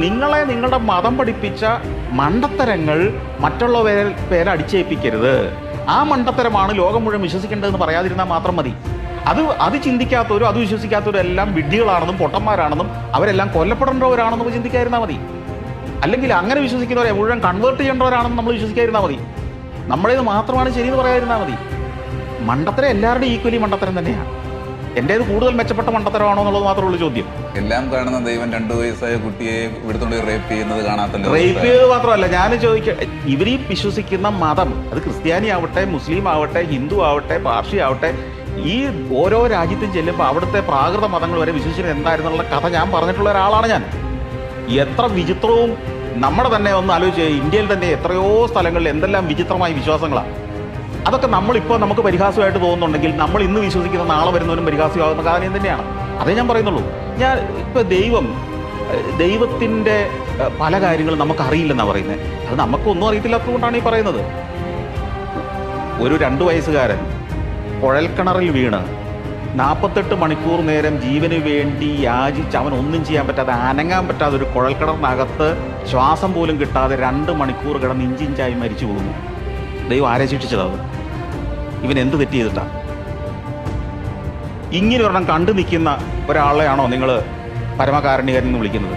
നിങ്ങളെ നിങ്ങളുടെ മതം പഠിപ്പിച്ച മണ്ടത്തരങ്ങൾ മറ്റുള്ളവരെ പേരെ അടിച്ചേൽപ്പിക്കരുത്. ആ മണ്ടത്തരമാണ് ലോകം മുഴുവൻ വിശ്വസിക്കേണ്ടതെന്ന് പറയാതിരുന്നാൽ മാത്രം മതി. അത് ചിന്തിക്കാത്തവരും അത് വിശ്വസിക്കാത്തവരും എല്ലാം വിഡ്ഢികളാണെന്നും പൊട്ടന്മാരാണെന്നും അവരെല്ലാം കൊല്ലപ്പെടേണ്ടവരാണെന്നും ചിന്തിക്കാതിരുന്നാൽ മതി. അല്ലെങ്കിൽ അങ്ങനെ വിശ്വസിക്കുന്നവരെ മുഴുവൻ കൺവേർട്ട് ചെയ്യേണ്ടവരാണെന്ന് നമ്മൾ വിശ്വസിക്കാതിരുന്നാൽ മതി. നമ്മുടേത് മാത്രമാണ് ശരിയെന്ന് പറയാതിരുന്നാൽ മതി. മണ്ടത്തരം എല്ലാവരുടെയും ഈക്വലി മണ്ടത്തരം തന്നെയാണ്. എൻ്റേത് കൂടുതൽ മെച്ചപ്പെട്ട മണ്ടത്തരമാണോ എന്നുള്ളത് മാത്രമേ ഉള്ളൂ ചോദ്യം. എല്ലാം കാണുന്ന ദൈവം 2 വയസ്സായ കുട്ടിയെ ഇവിടുത്തെ റേപ്പ് ചെയ്യുന്നത് കാണാത്തല്ലോ. റേപ്പ് ചെയ്ത് മാത്രമല്ല, ഞാൻ ഇവരീ വിശ്വസിക്കുന്ന മതം, അത് ക്രിസ്ത്യാനി ആവട്ടെ, മുസ്ലിം ആവട്ടെ, ഹിന്ദു ആവട്ടെ, പാർസി ആവട്ടെ, ഈ ഓരോ രാജ്യത്തും ചെല്ലുമ്പോൾ അവിടുത്തെ പ്രാകൃത മതങ്ങൾ വരെ വിശ്വസിക്കുന്നത് എന്തായിരുന്നുള്ള കഥ ഞാൻ പറഞ്ഞിട്ടുള്ള ഒരാളാണ് ഞാൻ. എത്ര വിചിത്രവും, നമ്മുടെ തന്നെ ഒന്ന് ആലോചിച്ച്, ഇന്ത്യയിൽ തന്നെ എത്രയോ സ്ഥലങ്ങളിൽ എന്തെല്ലാം വിചിത്രമായ വിശ്വാസങ്ങളാണ്. അതൊക്കെ നമ്മളിപ്പോൾ നമുക്ക് പരിഹാസമായിട്ട് തോന്നുന്നുണ്ടെങ്കിൽ നമ്മൾ ഇന്ന് വിശ്വസിക്കുന്ന നാളെ വരുന്നവരും പരിഹാസ്യമാകുന്ന കാര്യം തന്നെയാണ്. അതേ ഞാൻ പറയുന്നുള്ളൂ. ഞാൻ ഇപ്പോൾ ദൈവത്തിൻ്റെ പല കാര്യങ്ങളും നമുക്കറിയില്ലെന്നാണ് പറയുന്നത്. അത് നമുക്കൊന്നും അറിയത്തില്ലാത്തതുകൊണ്ടാണ് ഈ പറയുന്നത്. ഒരു 2 വയസ്സുകാരൻ കുഴൽക്കിണറിൽ വീണ് 48 മണിക്കൂർ നേരം ജീവന് വേണ്ടി യാചിച്ച് അവൻ ഒന്നും ചെയ്യാൻ പറ്റാതെ, അനങ്ങാൻ പറ്റാതെ ഒരു കുഴൽക്കിണറിനകത്ത് ശ്വാസം പോലും കിട്ടാതെ 2 മണിക്കൂർ കിടന്ന് ഇഞ്ചിഞ്ചായി മരിച്ചു പോകുന്നു. ദൈവം ആരെ ശിക്ഷിച്ചത്? ഇവൻ എന്ത് തെറ്റ് ചെയ്തിട്ടാ? ഇങ്ങനെ ഒരെണ്ണം കണ്ടു നിൽക്കുന്ന ഒരാളെയാണോ നിങ്ങൾ പരമകാരുണികൻ എന്ന് വിളിക്കുന്നത്?